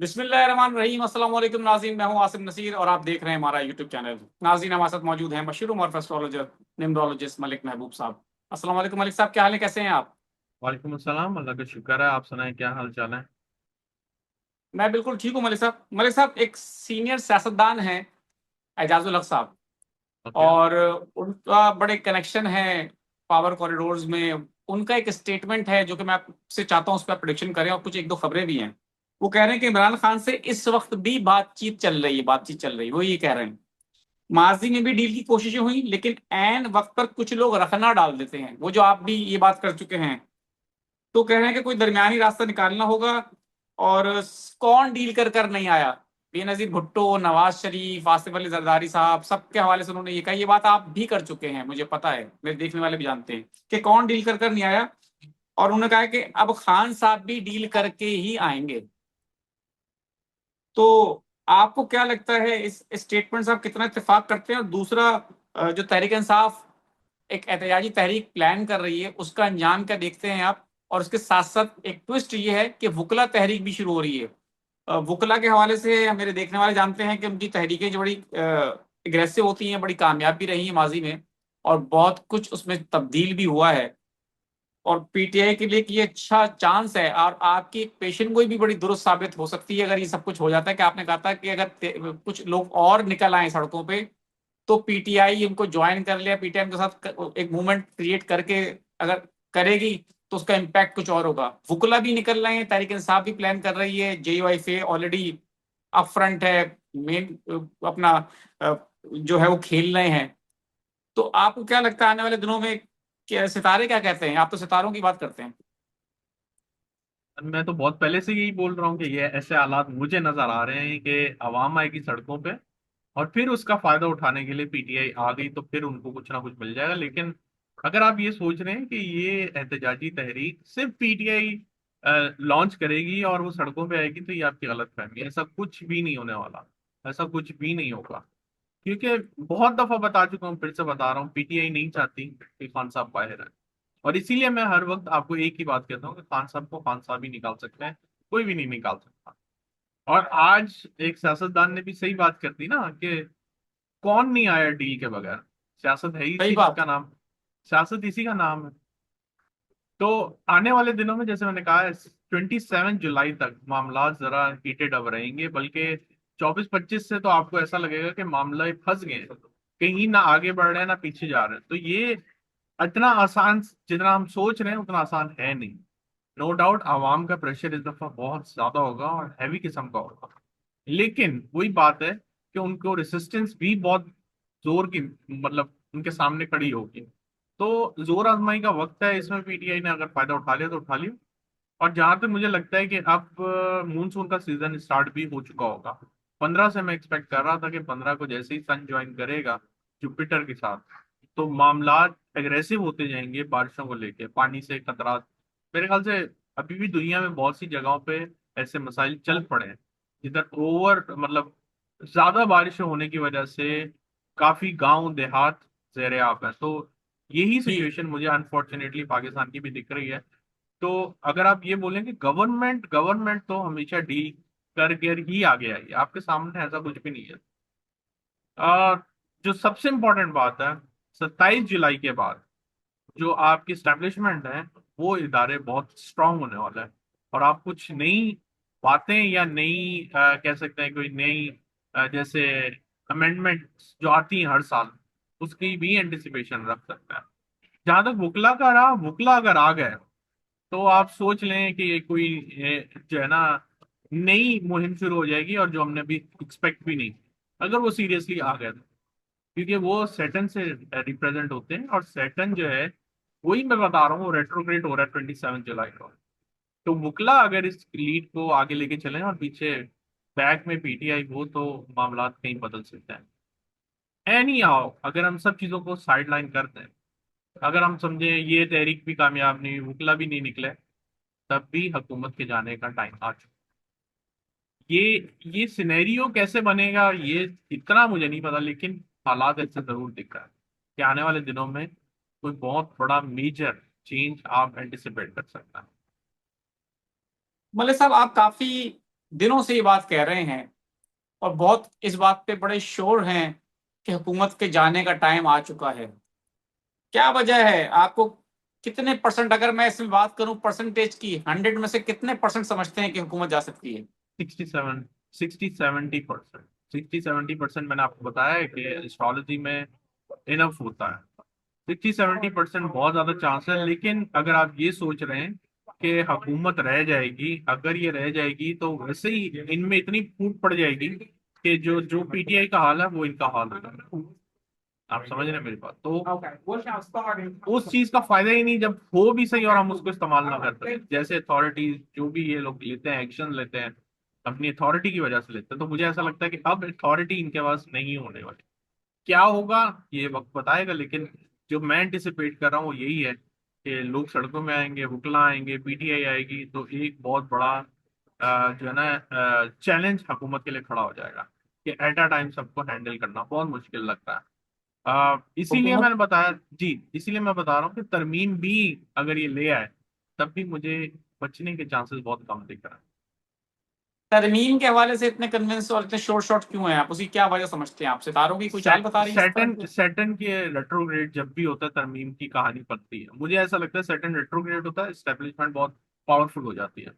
बिस्मिल्लाहिर्रहमानिर्रहीम। अस्सलाम वालेकुम नाज़रीन, मैं हूं आसिम नसीर और आप देख रहे हैं हमारा यूट्यूब चैनल। नाज़रीन, हमारे साथ मौजूद हैं मशहूर और एस्ट्रोलॉजर निम्रोलॉजिस्ट मलिक महबूब साहब। अस्सलाम वालेकुम मलिक साहब, क्या हाल है, कैसे हैं आप? वालेकुम अस्सलाम। अल्लाह का शुक्र है। आप सुनाएं, क्या हाल चाल है? मैं बिल्कुल ठीक हूं मलिक साहब। मलिक साहब, एक सीनियर सियासतदान हैं एजाजुल हक साहब, ओके। और उनका बड़े कनेक्शन है पावर कॉरिडोर्स में। उनका एक स्टेटमेंट है जो कि मैं आपसे चाहता हूं उस पर प्रोडिक्शन करें, और कुछ एक दो खबरें भी हैं। वो कह रहे हैं कि इमरान खान से इस वक्त भी बातचीत चल रही है, वो ये कह रहे हैं। माजी में भी डील की कोशिशें हुई, लेकिन एन वक्त पर कुछ लोग रखना डाल देते हैं, वो जो आप भी ये बात कर चुके हैं। तो कह रहे हैं कि कोई दरमियानी रास्ता निकालना होगा। और कौन डील कर कर नहीं आया? बेनजीर भुट्टो, नवाज शरीफ, आसिफ अली जरदारी साहब, सबके हवाले से उन्होंने ये कहा। ये बात आप भी कर चुके हैं, मुझे पता है, मेरे देखने वाले भी जानते हैं कि कौन डील कर कर नहीं आया। और उन्होंने कहा कि अब खान साहब भी डील करके ही आएंगे। तो आपको क्या लगता है, इस स्टेटमेंट से आप कितना इत्तेफाक करते हैं? और दूसरा, जो तहरीक इंसाफ एक एहतजाजी तहरीक प्लान कर रही है, उसका अंजाम क्या देखते हैं आप? और उसके साथ साथ एक ट्विस्ट ये है कि वुकला तहरीक भी शुरू हो रही है। वुकला के हवाले से मेरे देखने वाले जानते हैं कि उनकी तहरीकें जो बड़ी एग्रेसिव होती हैं, बड़ी कामयाब भी रही हैं माजी में, और बहुत कुछ उसमें तब्दील भी हुआ है। और पीटीआई के लिए कि ये अच्छा चांस है, और आपकी एक पेशेंट गोई भी बड़ी दुरुस्त साबित हो सकती है अगर ये सब कुछ हो जाता है। कि आपने कहा था कि अगर कुछ लोग और निकल आए सड़कों पे, तो पीटीआई उनको ज्वाइन कर लिया, पीटीआई के साथ एक मूवमेंट क्रिएट करके अगर करेगी, तो उसका इम्पैक्ट कुछ और होगा। वुकला भी निकल रहे हैं, तहरीक इंसाफ भी प्लान कर रही है, जेयूआईफे ऑलरेडी अप फ्रंट है, मेन अपना जो है वो खेल रहे हैं। तो आपको क्या लगता है आने वाले दिनों में, क्या सितारे क्या कहते हैं? आप तो सितारों की बात करते हैं। मैं तो बहुत पहले से यही बोल रहा हूँ कि ये ऐसे हालात मुझे नजर आ रहे हैं कि आवाम आएगी सड़कों पे और फिर उसका फायदा उठाने के लिए पीटीआई आ गई तो फिर उनको कुछ ना कुछ मिल जाएगा। लेकिन अगर आप ये सोच रहे हैं कि ये एहतजाजी तहरीक सिर्फ पीटीआई लॉन्च करेगी और वो सड़कों पे आएगी, तो ये आपकी गलत फहमी है। ऐसा कुछ भी नहीं होने वाला। ऐसा कुछ भी नहीं होगा, क्योंकि बहुत दफा बता चुका हूँ, फिर से बता रहा हूँ, पीटीआई नहीं चाहती कि खान साहब बाहर आए। और इसीलिए मैं हर वक्त आपको एक ही बात कहता हूँ कि खान साहब को खान साहब ही निकाल सकते हैं, कोई भी नहीं निकाल सकता। और आज एक सियासतदान ने भी सही बात कर दी ना कि कौन नहीं आया डील के बगैर। सियासत है ही सही इसी बात। का नाम। सियासत इसी का नाम है। तो आने वाले दिनों में जैसे मैंने कहा है, 27 जुलाई तक मामला जरा हीटेड अब रहेंगे, बल्कि 24-25 से तो आपको ऐसा लगेगा कि मामला फंस गए हैं, कहीं ना आगे बढ़ रहे हैं ना पीछे जा रहे हैं। तो ये इतना आसान जितना हम सोच रहे हैं उतना आसान है नहीं। नो डाउट आवाम का प्रेशर इस दफा बहुत ज्यादा होगा और हैवी किस्म का होगा। लेकिन वही बात है कि उनको रेसिस्टेंस भी बहुत जोर की, मतलब उनके सामने खड़ी होगी। तो जोर आजमाई का वक्त है इसमें। पीटीआई ने अगर फायदा उठा लिया तो उठा लिया। और जहां तक मुझे लगता है कि अब मूनसून का सीजन स्टार्ट भी हो चुका होगा। 15 से मैं एक्सपेक्ट कर रहा था कि 15 को जैसे ही सन ज्वाइन करेगा जुपिटर के साथ, तो मामलात एग्रेसिव होते जाएंगे बारिशों को लेके, पानी से खतरा। मेरे ख्याल से अभी भी दुनिया में बहुत सी जगहों पे ऐसे मसाइल चल पड़े हैं जिधर ओवर, मतलब ज्यादा बारिशें होने की वजह से काफी गांव देहात ज़ेरे आब है। तो यही जी। सिचुएशन मुझे अनफॉर्चुनेटली पाकिस्तान की भी दिख रही है। तो अगर आप ये बोलें कि गवर्नमेंट गवर्नमेंट तो हमेशा डील कर ही आगे आई है, आपके सामने ऐसा कुछ भी नहीं है। और जो सबसे इम्पोर्टेंट बात है, 27 जुलाई के बाद जो आपकी स्टैब्लिशमेंट है, वो इदारे बहुत स्ट्रांग होने वाला है। और आप कुछ नई बातें या नई कह सकते हैं कोई नई जैसे अमेंडमेंट जो आती हैं हर साल, उसकी भी एंटिसिपेशन रख सकते हैं। जहां तक वुकला का रहा, वुकला अगर आ गए तो आप सोच लें कि ये कोई जो है ना नई मुहिम शुरू हो जाएगी, और जो हमने अभी एक्सपेक्ट भी नहीं, अगर वो सीरियसली आ गए तो। क्योंकि वो सैटर्न से रिप्रेजेंट होते हैं, और सैटर्न जो है वही मैं बता रहा हूँ रेट्रोग्रेड हो रहा है 27 जुलाई को। तो मुकला अगर इस लीड को आगे लेके चलें और पीछे बैक में पीटीआई हो, तो मामला कहीं बदल सकते हैं। एनी आओ, अगर हम सब चीजों को साइड लाइन कर दें, अगर हम समझें ये तहरीक भी कामयाब नहीं, मुकला भी नहीं निकले, तब भी हुकूमत के जाने का टाइम आ चुका। ये सिनेरियो कैसे बनेगा ये इतना मुझे नहीं पता, लेकिन हालात ऐसे जरूर दिख रहा है कि आने वाले दिनों में कोई बहुत बड़ा मेजर चेंज आप एंटिसिपेट कर सकते हैं। मलिक साहब, आप काफी दिनों से ये बात कह रहे हैं और बहुत इस बात पे बड़े श्योर हैं कि हुकूमत के जाने का टाइम आ चुका है। क्या वजह है आपको? कितने परसेंट, अगर मैं इसमें बात करूं परसेंटेज की, 100 में से कितने परसेंट समझते हैं कि हुकूमत जा सकती है? 67, 60-70%, 60-70% मैंने आपको बताया है कि एस्ट्रोलॉजी में इनफ होता है। 60-70% बहुत ज्यादा चांस है, लेकिन अगर आप ये सोच रहे हैं कि हुकूमत रह जाएगी, अगर ये रह जाएगी तो वैसे ही इनमें इतनी फूट पड़ जाएगी कि जो जो पीटीआई का हाल है वो इनका हाल होगा। आप समझ रहे हैं मेरी बात? तो उस चीज का फायदा ही नहीं जब हो भी सही और हम उसको इस्तेमाल ना कर सकें। जैसे अथॉरिटीज जो भी ये लोग लेते हैं, एक्शन लेते हैं, अपनी अथॉरिटी की वजह से लेते हैं, तो मुझे ऐसा लगता है कि अब अथॉरिटी इनके पास नहीं होने वाली। क्या होगा ये वक्त बताएगा, लेकिन जो मैं एंटिसिपेट कर रहा हूँ वो यही है कि लोग सड़कों में आएंगे, वकला आएंगे, पीटीआई आएगी, तो एक बहुत बड़ा जो है ना चैलेंज हुकूमत के लिए खड़ा हो जाएगा कि एट अ टाइम सबको हैंडल करना बहुत मुश्किल लगता है। इसीलिए हुकूमत मैंने बताया जी, इसीलिए मैं बता रहा हूँ कि तरमीम भी अगर ये ले आए तब भी मुझे बचने के चांसेस बहुत कम दिख रहे हैं। तरमीम के हवाले से इतने कन्विंस और इतने शॉर्ट शॉर्ट क्यों हैं आप? उसकी क्या वजह समझते हैं आप? सितारों की कोई चाल बता रही है इस सैटर्न तरह? सैटर्न के रेट्रोग्रेड जब भी होता है तरमीम की कहानी पलटती है। मुझे ऐसा लगता है सैटर्न रेट्रोग्रेड होता है, एस्टेब्लिशमेंट बहुत पावरफुल हो जाती है।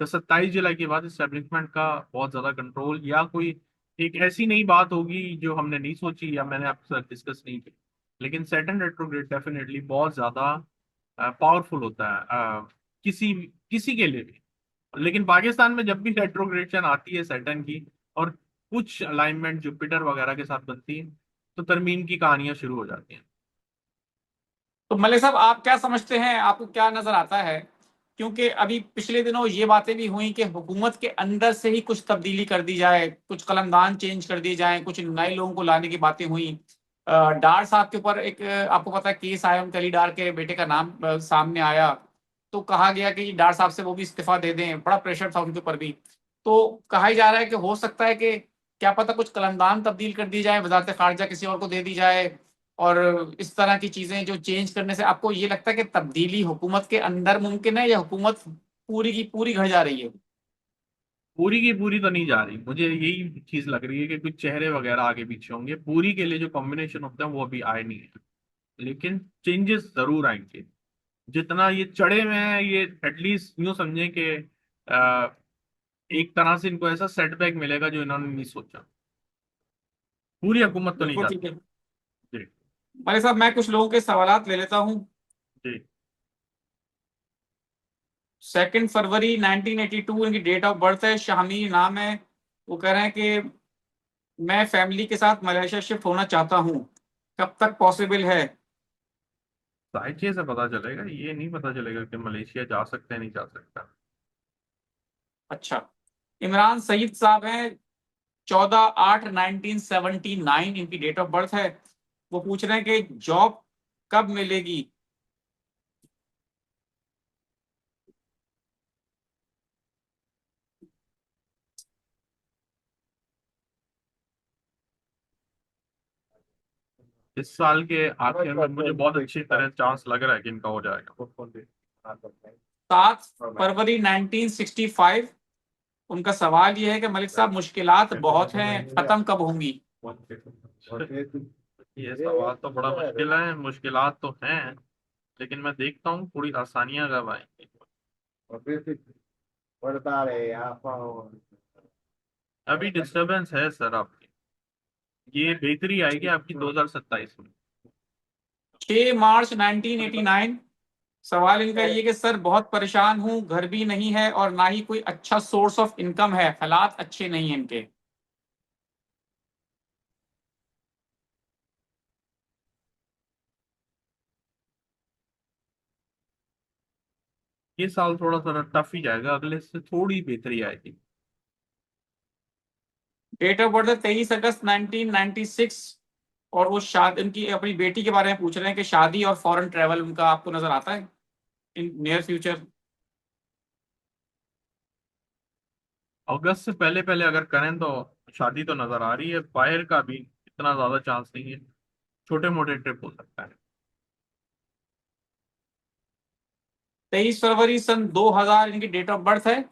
तो 27 जुलाई के बाद एस्टेब्लिशमेंट का बहुत ज्यादा कंट्रोल, या कोई एक ऐसी नई बात होगी जो हमने नहीं सोची या मैंने आपके साथ डिस्कस नहीं की। लेकिन सैटर्न रेट्रोग्रेड डेफिनेटली बहुत ज्यादा पावरफुल होता है किसी किसी के लिए भी। लेकिन पाकिस्तान में जब भी रेट्रोग्रेशन आती है सैटर्न की, और कुछ अलाइनमेंट जुपिटर वगैरह के साथ बनती है, तो तरमीम की कहानियां शुरू हो जाती हैं। तो मलिक साहब, आप क्या समझते हैं, आपको क्या नजर आता है? क्योंकि अभी पिछले दिनों ये बातें भी हुई कि हुकूमत के अंदर से ही कुछ तब्दीली कर दी जाए, कुछ कलमदान चेंज कर दिए जाए, कुछ नए लोगों को लाने की बातें हुई। डार साहब के ऊपर एक आपको पता है केस आया, उनके अली डार के बेटे का नाम सामने आया। तो कहा गया कि डार साहब से वो भी इस्तीफा दे दें, बड़ा प्रेशर था उनके ऊपर भी। तो कहा ही जा रहा है कि हो सकता है कि क्या पता कुछ कलमदान तब्दील कर दी जाए, वजारत खारजा किसी और को दे दी जाए, और इस तरह की चीजें जो चेंज करने से आपको ये लगता है कि तब्दीली हुकूमत के अंदर मुमकिन है, या हुकूमत पूरी की पूरी घर जा रही है? पूरी की पूरी तो नहीं जा रही, मुझे यही चीज लग रही है कि कुछ चेहरे वगैरह आगे पीछे होंगे। पूरी के लिए जो कॉम्बिनेशन होता है वो अभी आए नहीं है, लेकिन चेंजेस जरूर आएंगे। जितना ये चढ़े हुए हैं, ये एटलीस्ट यूं समझे कि अ, एक तरह से इनको ऐसा सेटबैक मिलेगा जो इन्होंने नहीं सोचा। पूरी हुकूमत तो नहीं बिल्कुल ठीक जाती। है। जी। भाई साहब, मैं कुछ लोगों के सवालात ले लेता हूँ। जी। 2 फरवरी 1982 इनकी डेट ऑफ बर्थ है, शामी नाम है। वो कह रहे हैं कि मैं फैमिली के साथ मलेशिया शिफ्ट होना चाहता हूँ, कब तक पॉसिबल है? साइकिल से पता चलेगा, ये नहीं पता चलेगा कि मलेशिया जा सकते हैं नहीं जा सकता। अच्छा। इमरान सईद साहब हैं, 14/8/1979 इनकी डेट ऑफ बर्थ है। वो पूछ रहे हैं कि जॉब कब मिलेगी? इस साल के आखिर में मुझे बहुत अच्छी तरह चांस लग रहा है कि इनका हो जाएगा। 7 फरवरी 1965। उनका सवाल ये है कि मलिक साहब, मुश्किलात बहुत हैं, खत्म कब होंगी? ये सवाल तो बड़ा मुश्किल है। मुश्किलात तो हैं, लेकिन मैं देखता हूँ थोड़ी आसानियां कब आएंगी। अभी डिस्टरबेंस है सर आपकी, ये बेहतरी आएगी आपकी 2027 में। 6 मार्च 1989। सवाल इनका ये कि सर बहुत परेशान हूँ, घर भी नहीं है और ना ही कोई अच्छा सोर्स ऑफ इनकम है, हालात अच्छे नहीं हैं इनके। ये साल थोड़ा सा टफ ही जाएगा, अगले से थोड़ी बेहतरी आएगी। डेट ऑफ बर्थ है 23 अगस्त 1996। और वो शादी, उनकी अपनी बेटी के बारे में पूछ रहे हैं कि शादी और फॉरेन ट्रेवल उनका आपको नजर आता है इन नियर फ्यूचर? अगस्त से पहले पहले अगर करें तो शादी तो नजर आ रही है, बाहर का भी इतना ज्यादा चांस नहीं है, छोटे मोटे ट्रिप हो सकता है। 23 फरवरी सन 2000 इनकी डेट ऑफ बर्थ है।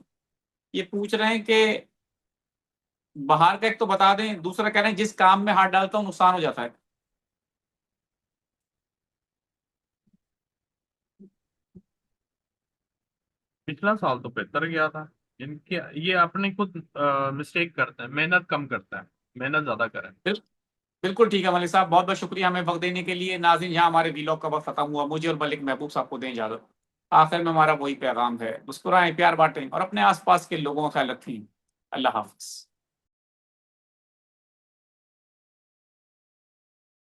ये पूछ रहे हैं कि बाहर का एक तो बता दें, दूसरा कह रहे हैं जिस काम में हाथ डालता हूँ नुकसान हो जाता है। पिछला साल तो बेहतर गया था। इनके ये अपने खुद मिस्टेक करते हैं, मेहनत कम करता है, मेहनत ज्यादा करें। बिल, बिल्कुल ठीक है मलिक साहब, बहुत बहुत शुक्रिया हमें वक्त देने के लिए। नाज़रीन, यहाँ हमारे वीलॉग का वक्त खत्म हुआ। मुझे और मलिक महबूब साहब को दें इजाजत। आखिर में हमारा वही पैगाम है, मुस्कुराएं, प्यार बांटें और अपने आसपास के लोगों का ख्याल रखें। अल्लाह हाफिज।